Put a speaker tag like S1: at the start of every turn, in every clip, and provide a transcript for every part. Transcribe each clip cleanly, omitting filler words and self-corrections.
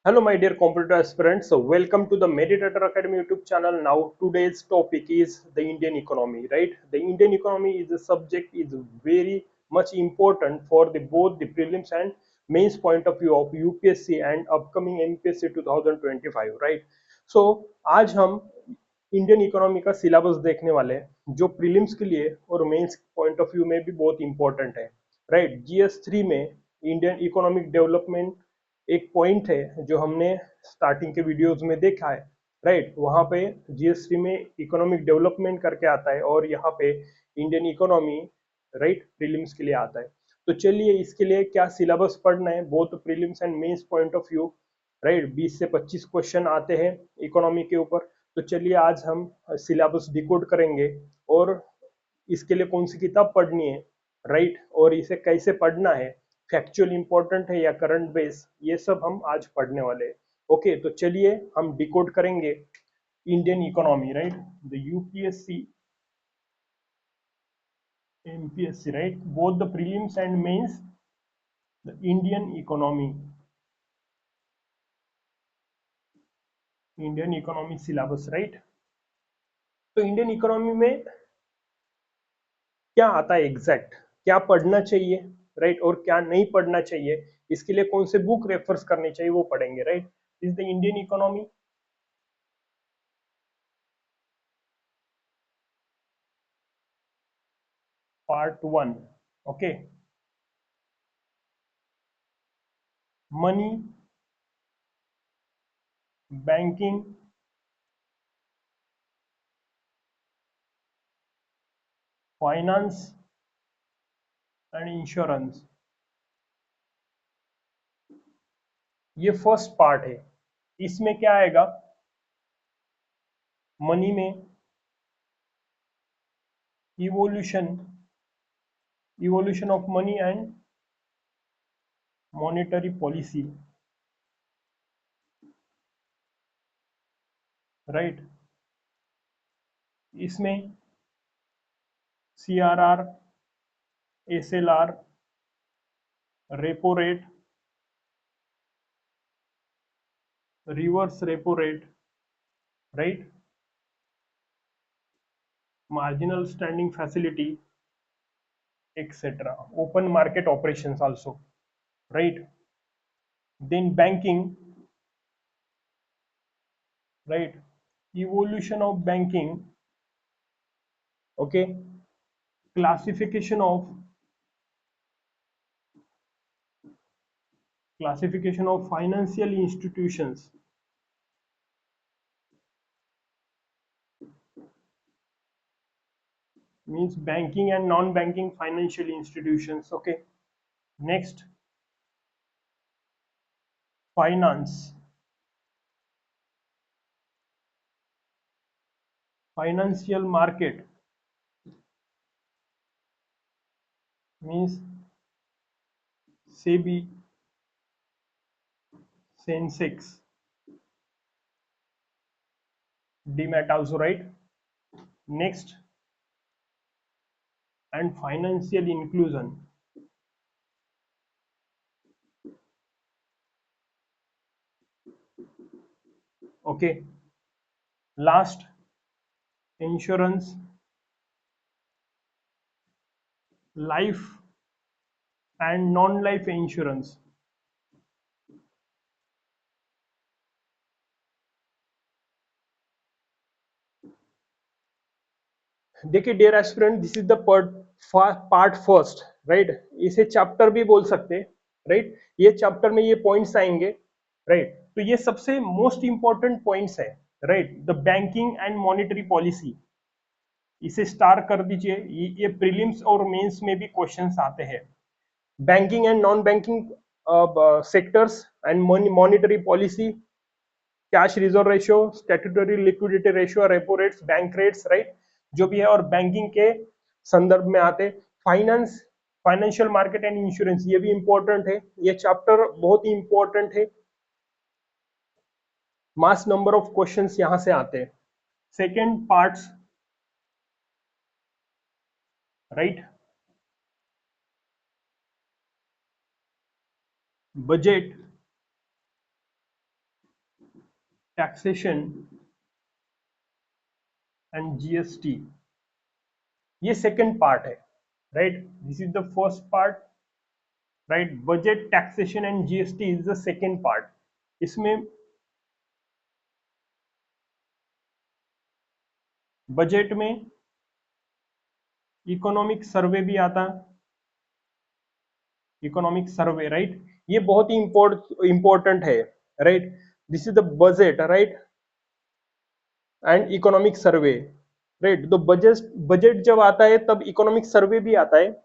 S1: Hello, my dear competitor aspirants. So, welcome to the Meditator Academy YouTube channel. Now, today's topic is the Indian economy, right? The Indian economy is a subject is very much important for the both the prelims and mains point of view of UPSC and upcoming MPSC 2025, right? So, आज हम Indian economy का syllabus देखने वाले हैं जो prelims के लिए और मेंस पॉइंट ऑफ व्यू में भी बहुत इंपॉर्टेंट है, राइट? जीएस 3 में इंडियन इकोनॉमिक डेवलपमेंट एक पॉइंट है जो हमने स्टार्टिंग के वीडियोस में देखा है, राइट? वहां पे जीएस3 में इकोनॉमिक डेवलपमेंट करके आता है और यहाँ पे इंडियन इकोनॉमी, राइट, प्रीलिम्स के लिए आता है। तो चलिए इसके लिए क्या सिलेबस पढ़ना है both prelims and mains point of view, right? 20 से 25 क्वेश्चन आते हैं इकोनॉमी के ऊपर। तो चलिए आज हम सिलेबस डिकोड करेंगे और इसके लिए कौन सी किताब पढ़नी है, राइट, और इसे कैसे पढ़ना है, फैक्चुअल इंपॉर्टेंट है या करंट बेस, ये सब हम आज पढ़ने वाले हैं। ओके, तो चलिए हम डिकोड करेंगे Indian economy, right? The UPSC MPSC, right, both the prelims and mains, the Indian economy, Indian economy syllabus, right? तो इंडियन इकोनॉमी में क्या आता है एग्जैक्ट, क्या पढ़ना चाहिए, राइट, और क्या नहीं पढ़ना चाहिए, इसके लिए कौन से बुक रेफर्स करनी चाहिए वो पढ़ेंगे, right? Is the Indian economy part 1। Okay, money, banking, finance and insurance, ये फर्स्ट पार्ट है। इसमें क्या आएगा? मनी में evolution, evolution of money and monetary policy, right? इसमें CRR, SLR, repo rate, reverse repo rate, right, marginal standing facility, etc. Open market operations also, right? Then banking, right? Evolution of banking, okay? Classification of financial institutions, means banking and non-banking financial institutions, okay? Next, finance, financial market, means SEBI, Sensex, DMAT also, right? Next, and financial inclusion, okay? Last, insurance, life and non life insurance. देखिए dear aspirant, this is the part first, right? इसे chapter भी बोल सकते हैं, right? ये chapter में ये points आएंगे, राइट? तो ये सबसे मोस्ट इंपॉर्टेंट पॉइंट्स है, right? The banking and monetary policy, इसे स्टार कर दीजिए। ये प्रीलिम्स और मेंस में भी क्वेश्चंस आते हैं। Banking and non banking sectors and monetary policy, cash reserve ratio, statutory liquidity ratio, repo rates, bank rates, right, जो भी है, और बैंकिंग के संदर्भ में आते। Finance, financial market and insurance, ये भी इंपॉर्टेंट है, ये चैप्टर बहुत ही इंपॉर्टेंट है। मास नंबर ऑफ क्वेश्चंस यहां से आते हैं। Second parts, right, budget, taxation and GST, ये सेकंड पार्ट है, right, this is the first part, right, budget taxation and GST is the second part. इसमें बजट में इकोनॉमिक सर्वे भी आता है, इकोनॉमिक सर्वे, राइट, ये बहुत ही इंपॉर्टेंट है, right, this is the budget, right, and economic survey, right. तो budget budget जब आता है तब इकोनॉमिक सर्वे भी आता है।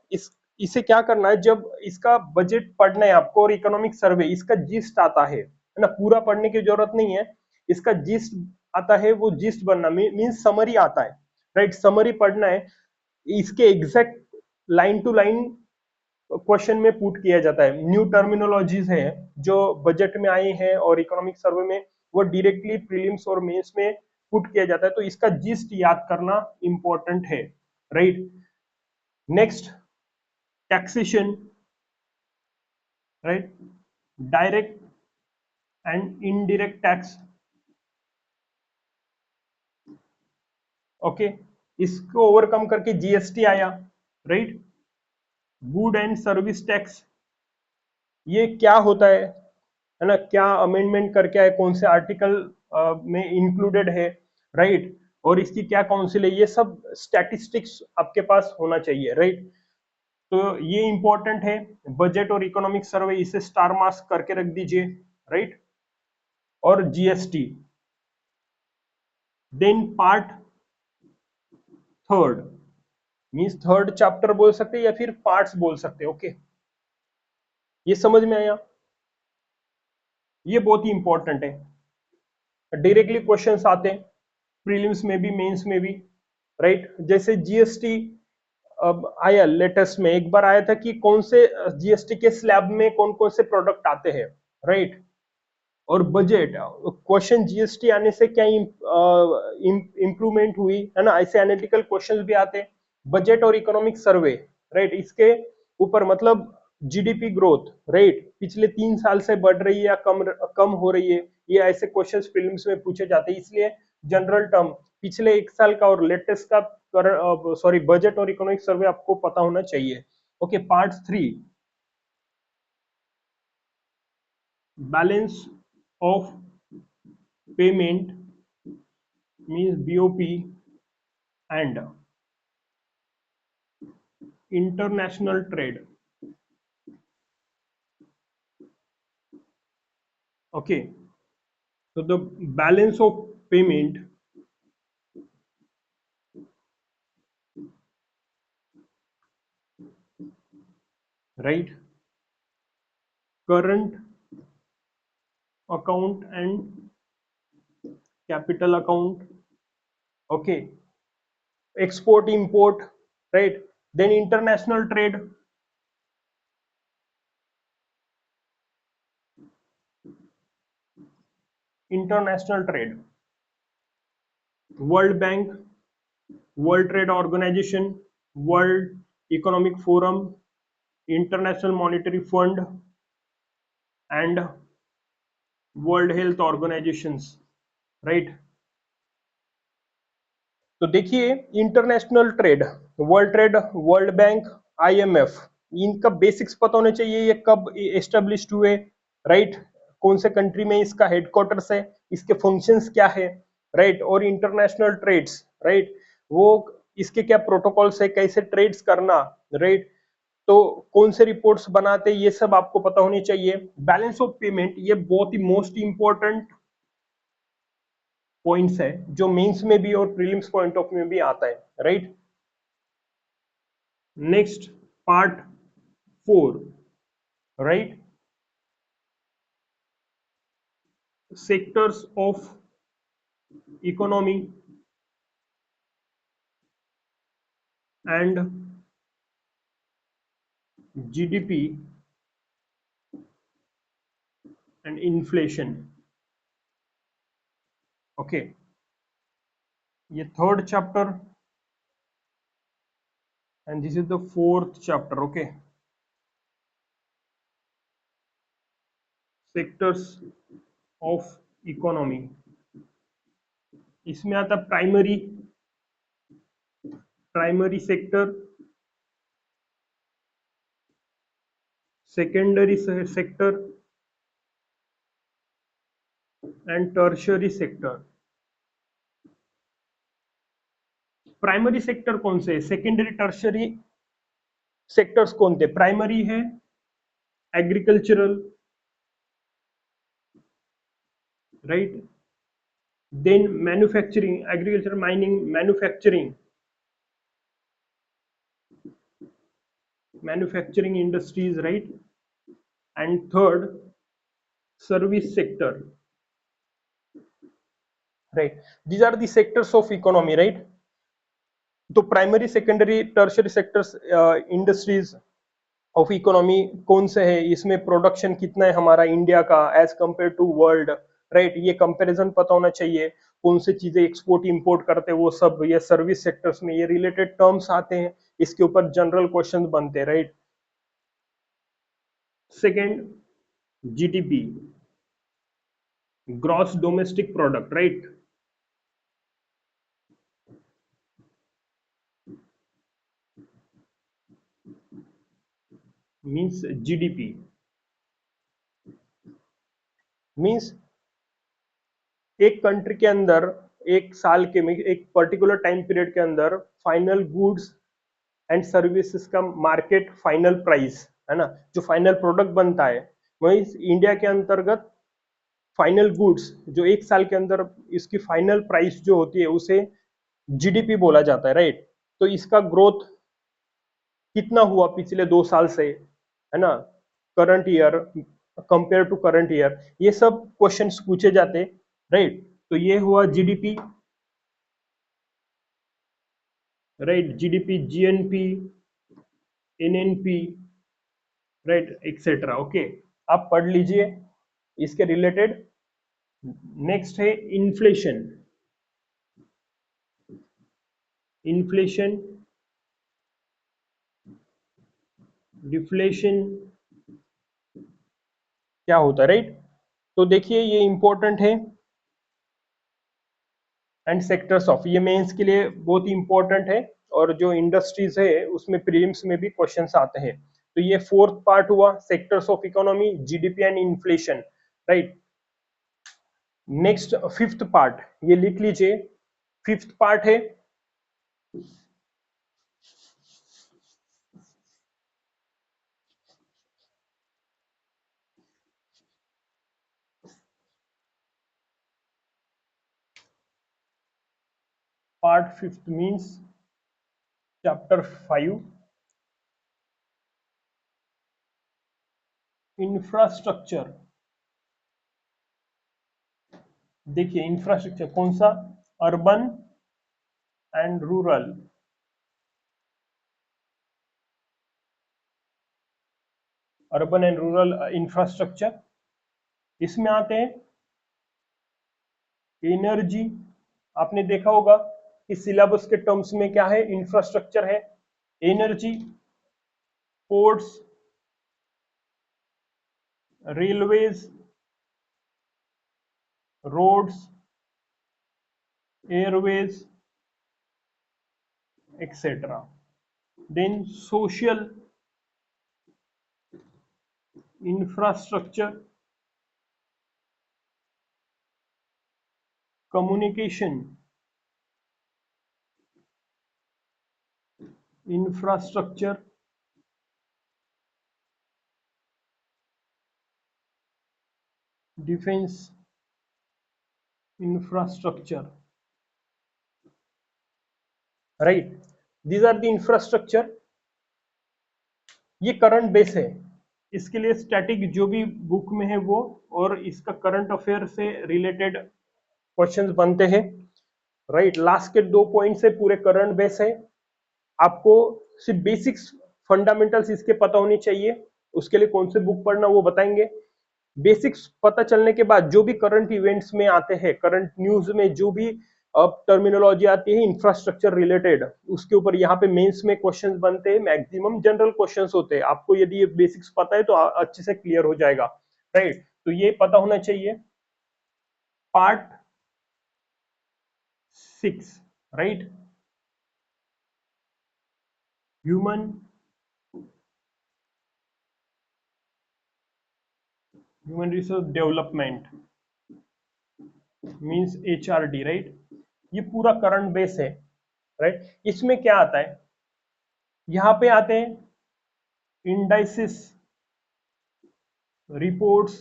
S1: इसे क्या करना है, जब इसका बजट पढ़ना है आपको और इकोनॉमिक सर्वे, इसका जिस्ट आता है ना, पूरा पढ़ने की जरूरत नहीं है, इसका जिस्ट आता है, वो जिस्ट बनना मीन्स समरी आता है, राइट, समरी पढ़ना है, इसके exact line to line question में पुट किया जाता है। न्यू टर्मिनोलॉजीज है जो बजट में आई है और इकोनॉमिक सर्वे में, वो डायरेक्टली प्रीलिम्स और मेंस में पुट किया जाता है, तो इसका जिस्ट याद करना इंपॉर्टेंट है, right. Next, taxation, right, direct and indirect tax, okay, इसको ओवरकम करके जीएसटी आया, right. Good and service tax, ये क्या होता है ना, क्या अमेंडमेंट करके आए, कौन से आर्टिकल में इंक्लूडेड है, राइट, और इसकी क्या काउंसिल है, ये सब स्टैटिस्टिक्स आपके पास होना चाहिए, राइट। तो ये इंपॉर्टेंट है, बजट और इकोनॉमिक सर्वे, इसे स्टार मार्क्स करके रख दीजिए, राइट। और GST, then part third, means third chapter बोल सकते हैं या फिर पार्ट्स बोल सकते हैं, ओके, ये समझ में आया, ये बहुत ही इंपॉर्टेंट है, डायरेक्टली क्वेश्चंस आते हैं प्रीलिम्स में भी मेंस में भी, राइट। जैसे जीएसटी अब आया लेटेस्ट में, एक बार आया था कि कौन से जीएसटी के स्लैब में कौन कौन से प्रोडक्ट आते हैं, राइट। और बजट क्वेश्चन, जीएसटी आने से क्या इंप्रूवमेंट हुई है ना, ऐसे एनालिटिकल क्वेश्चंस भी आते हैं। बजट और इकोनॉमिक सर्वे, राइट, इसके ऊपर मतलब जीडीपी ग्रोथ, राइट, पिछले 3 साल से बढ़ रही है या कम हो रही है, ये ऐसे क्वेश्चंस प्रीलिम्स में पूछे जाते हैं, इसलिए जनरल टर्म पिछले 1 साल का और लेटेस्ट का सॉरी बजट और इकोनॉमिक सर्वे आपको पता होना चाहिए, okay. Part 3, balance of payment means BOP and international trade, okay, so the balance of payment, right, current account and capital account, okay, export import, right, then international trade, international trade, World Bank, World Trade Organization, World Economic Forum, International Monetary Fund and World Health Organizations, right। तो देखिए, international trade, world trade, world bank, IMF, इनका basics पता होने चाहिए, ये कब established हुए, right, कौन से कंट्री में इसका हेडक्वार्टर्स है, इसके फंक्शंस क्या है, राइट, और इंटरनेशनल ट्रेड्स, राइट, वो इसके क्या प्रोटोकॉल्स है, कैसे ट्रेड्स करना, राइट, तो कौन से रिपोर्ट्स बनाते, ये सब आपको पता होनी चाहिए। बैलेंस ऑफ पेमेंट, ये बहुत ही मोस्ट इंपॉर्टेंट पॉइंट्स है जो मेंस में भी और प्रीलिम्स पॉइंट ऑफ व्यू में भी आता है, right. Next, part 4, right, sectors of economy and GDP and inflation, okay, ये third chapter and this is the fourth chapter, okay. Sectors of economy, इसमें आता primary primary sector, secondary sector and tertiary sector. Primary sector कौन से है, secondary tertiary sectors कौन थे? Primary है agricultural, right, then manufacturing, agriculture, mining, manufacturing industries, right, and third service sector, right. These are the sectors of economy, right. तो primary secondary tertiary sectors, industries of economy कौन से है, इसमें production कितना है हमारा इंडिया का as compare to world, right, ये कंपैरिजन पता होना चाहिए। कौन सी चीजें एक्सपोर्ट इंपोर्ट करते हैं वो सब, ये सर्विस सेक्टर्स में ये रिलेटेड टर्म्स आते हैं, इसके ऊपर जनरल क्वेश्चन बनते हैं, right. Second, GDP, gross domestic product, right, means GDP means एक कंट्री के अंदर एक साल के में एक पर्टिकुलर टाइम पीरियड के अंदर फाइनल गुड्स एंड सर्विसेज का मार्केट फाइनल प्राइस, है ना, जो फाइनल प्रोडक्ट बनता है वही इंडिया के अंतर्गत फाइनल गुड्स जो एक साल के अंदर इसकी फाइनल प्राइस जो होती है उसे जीडीपी बोला जाता है, राइट। तो इसका ग्रोथ कितना हुआ पिछले 2 साल से, है ना, current year compare to current year, ये सब क्वेश्चंस पूछे जाते, राइट। तो ये हुआ GDP, right, GDP, GNP, NNP, right, etcetera. Okay, आप पढ़ लीजिए इसके रिलेटेड। नेक्स्ट है इन्फ्लेशन। इन्फ्लेशन, डिफ्लेशन क्या होता है, राइट। तो देखिए ये इंपॉर्टेंट है, एंड सेक्टर्स ऑफ, ये मेंस के लिए बहुत ही इंपॉर्टेंट है, और जो इंडस्ट्रीज है उसमें प्रीलिम्स में भी क्वेश्चंस आते हैं। तो ये फोर्थ पार्ट हुआ, sectors of economy, GDP and inflation, right. Next fifth part, ये लिख लीजिए, फिफ्थ पार्ट है part fifth means chapter 5, infrastructure. देखिए इंफ्रास्ट्रक्चर कौन सा, urban and rural, urban and rural infrastructure. इसमें आते हैं एनर्जी, आपने देखा होगा कि सिलेबस के टर्म्स में क्या है, इंफ्रास्ट्रक्चर है, energy, ports, railways, roads, airways, etcetera. Then social infrastructure, communication infrastructure, defence infrastructure, right. These are the infrastructure. ये करंट बेस है, इसके लिए स्टैटिक जो भी बुक में है वो, और इसका करंट अफेयर से रिलेटेड क्वेश्चंस बनते हैं, राइट। लास्ट के 2 पॉइंट से पूरे करंट बेस है, आपको सिर्फ बेसिक्स फंडामेंटल्स इसके पता होनी चाहिए। उसके लिए कौन से बुक पढ़ना वो बताएंगे। बेसिक्स पता चलने के बाद जो भी करंट इवेंट्स में आते हैं, करंट न्यूज में जो भी अब टर्मिनोलॉजी आती है इंफ्रास्ट्रक्चर रिलेटेड, उसके ऊपर यहाँ पे मेंस में क्वेश्चंस बनते हैं, मैक्सिमम जनरल क्वेश्चंस होते हैं। आपको यदि ये बेसिक्स पता है तो अच्छे से क्लियर हो जाएगा, राइट। तो ये पता होना चाहिए। Part 6, right? Human resource development means HRD, right? ये पूरा करंट बेस है, राइट? इसमें क्या आता है, यहाँ पे आते हैं इंडाइसिस, रिपोर्ट्स,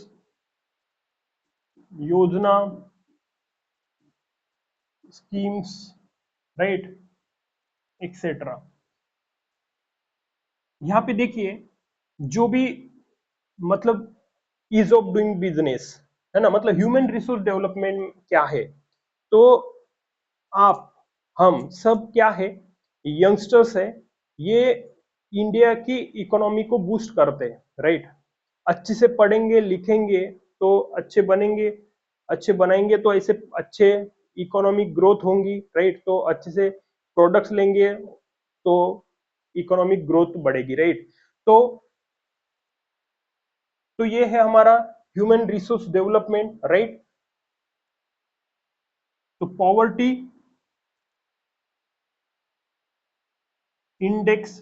S1: योजना, स्कीम्स, राइट, एक्सेट्रा। यहाँ पे देखिए जो भी मतलब ईज ऑफ डूइंग बिजनेस है ना, मतलब ह्यूमन रिसोर्स डेवलपमेंट क्या है, तो आप हम सब क्या है, यंगस्टर्स है, ये इंडिया की इकोनॉमी को बूस्ट करते हैं, राइट? अच्छे से पढ़ेंगे लिखेंगे तो अच्छे बनेंगे, अच्छे बनाएंगे तो ऐसे अच्छे इकोनॉमिक ग्रोथ होंगी, राइट? तो अच्छे से प्रोडक्ट्स लेंगे तो इकोनॉमिक ग्रोथ बढ़ेगी, राइट? तो ये है हमारा ह्यूमन रिसोर्स डेवलपमेंट, राइट? तो poverty index,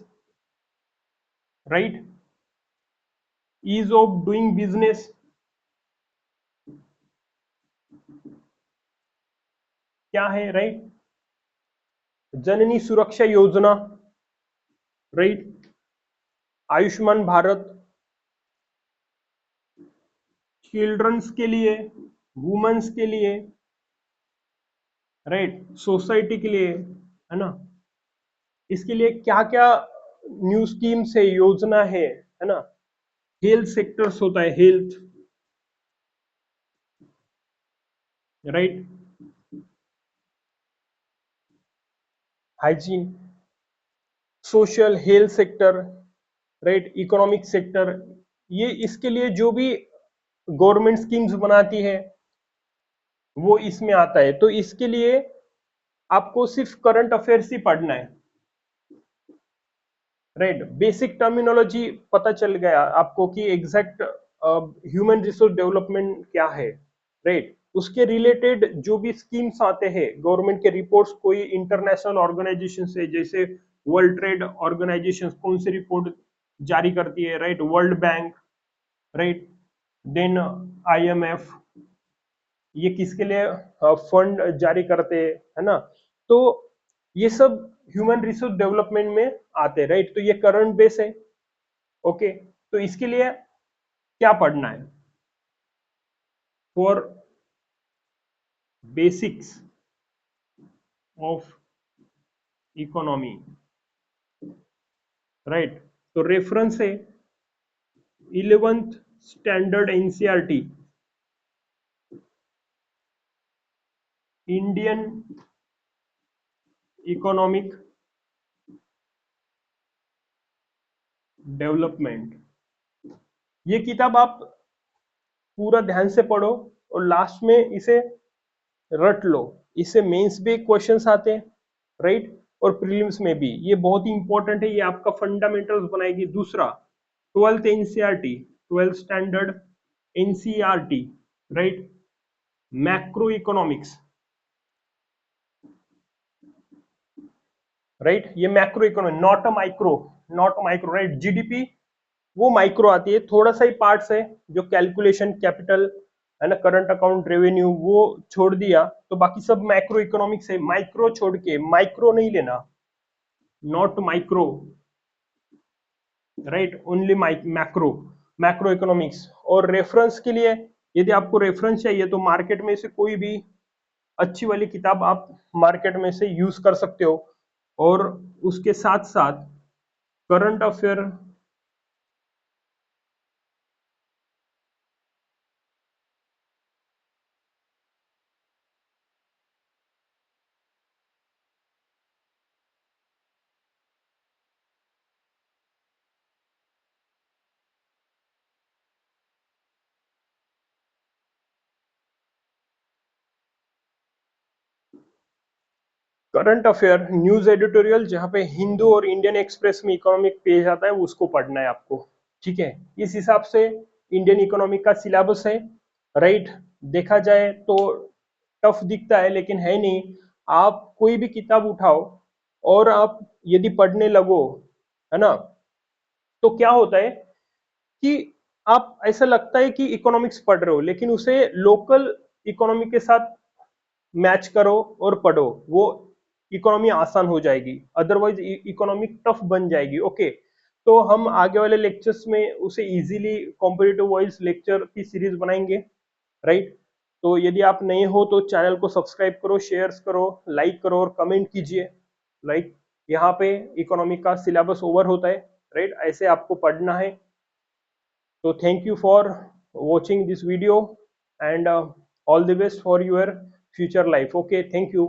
S1: right? Ease of doing business, क्या है, राइट? जननी सुरक्षा योजना, राइट? आयुष्मान भारत, चिल्ड्रंस के लिए, वुमेन्स के लिए, राइट? सोसाइटी के लिए, है ना? इसके लिए क्या क्या न्यू स्कीम्स है, योजना है ना? हेल्थ सेक्टर्स होता है, health, right? Hygiene, social, health sector, right? Economic sector, ये इसके लिए जो भी गवर्नमेंट स्कीम्स बनाती है वो इसमें आता है। तो इसके लिए आपको सिर्फ करंट अफेयर्स ही पढ़ना है, राइट? बेसिक टर्मिनोलॉजी पता चल गया आपको कि एग्जैक्ट ह्यूमन रिसोर्स डेवलपमेंट क्या है, राइट? उसके रिलेटेड जो भी स्कीम्स आते हैं गवर्नमेंट के रिपोर्ट्स, कोई इंटरनेशनल ऑर्गेनाइजेशन से, जैसे वर्ल्ड ट्रेड ऑर्गेनाइजेशन कौन सी रिपोर्ट जारी करती है, right? World bank, right? Then IMF, ये किसके लिए फंड जारी करते हैं, है ना? तो ये सब ह्यूमन रिसोर्स डेवलपमेंट में आते हैं, राइट? तो ये करंट बेस है, ओके? तो इसके लिए क्या पढ़ना है? For basics of economy, right? तो रेफरेंस है 11th standard NCERT, Indian economic development. ये किताब आप पूरा ध्यान से पढ़ो और लास्ट में इसे रट लो, इससे मेंस में क्वेश्चंस आते हैं, राइट? और प्रीलिम्स में भी ये बहुत ही इंपॉर्टेंट है, ये आपका फंडामेंटल्स बनाएगी। दूसरा 12th NCERT, 12th standard NCERT, right? Macro economics, right? ये macro economic, not a micro, not micro, right? GDP वो माइक्रो आती है, थोड़ा सा ही पार्ट्स है जो कैलकुलेशन, कैपिटल, है ना, करंट अकाउंट, रेवेन्यू, वो छोड़ दिया तो बाकी सब मैक्रो इकोनॉमिक्स है। माइक्रो छोड़ के, माइक्रो नहीं लेना, not micro, right? Only macro, macro economics. और रेफरेंस के लिए यदि आपको रेफरेंस चाहिए तो मार्केट में से कोई भी अच्छी वाली किताब आप मार्केट में से यूज कर सकते हो। और उसके साथ साथ current affair, current affair news editorial, जहां पे हिंदू और इंडियन एक्सप्रेस में इकोनॉमिक पेज आता है, उसको पढ़ना है आपको, ठीक है? इस हिसाब से इंडियन इकोनॉमिक का सिलेबस है, राइट? देखा जाए तो टफ दिखता है लेकिन है नहीं, आप कोई भी किताब उठाओ और आप यदि पढ़ने लगो, है ना, तो क्या होता है कि आप ऐसा लगता है कि इकोनॉमिक्स पढ़ रहे हो, लेकिन उसे लोकल इकोनॉमी के साथ मैच करो और पढ़ो, वो इकोनॉमी आसान हो जाएगी, अदरवाइज इकोनॉमी टफ बन जाएगी। ओके, तो हम आगे वाले लेक्चर्स में उसे इजीली कॉम्पिटिटिव वाइज लेक्चर की सीरीज बनाएंगे, राइट। तो यदि आप नए हो तो चैनल को सब्सक्राइब करो, शेयर करो, लाइक करो और कमेंट कीजिए। लाइक, यहाँ पे इकोनॉमी का सिलेबस ओवर होता है, राइट, ऐसे आपको पढ़ना है। तो thank you for watching this video, and all the best for your future life. Okay, thank you.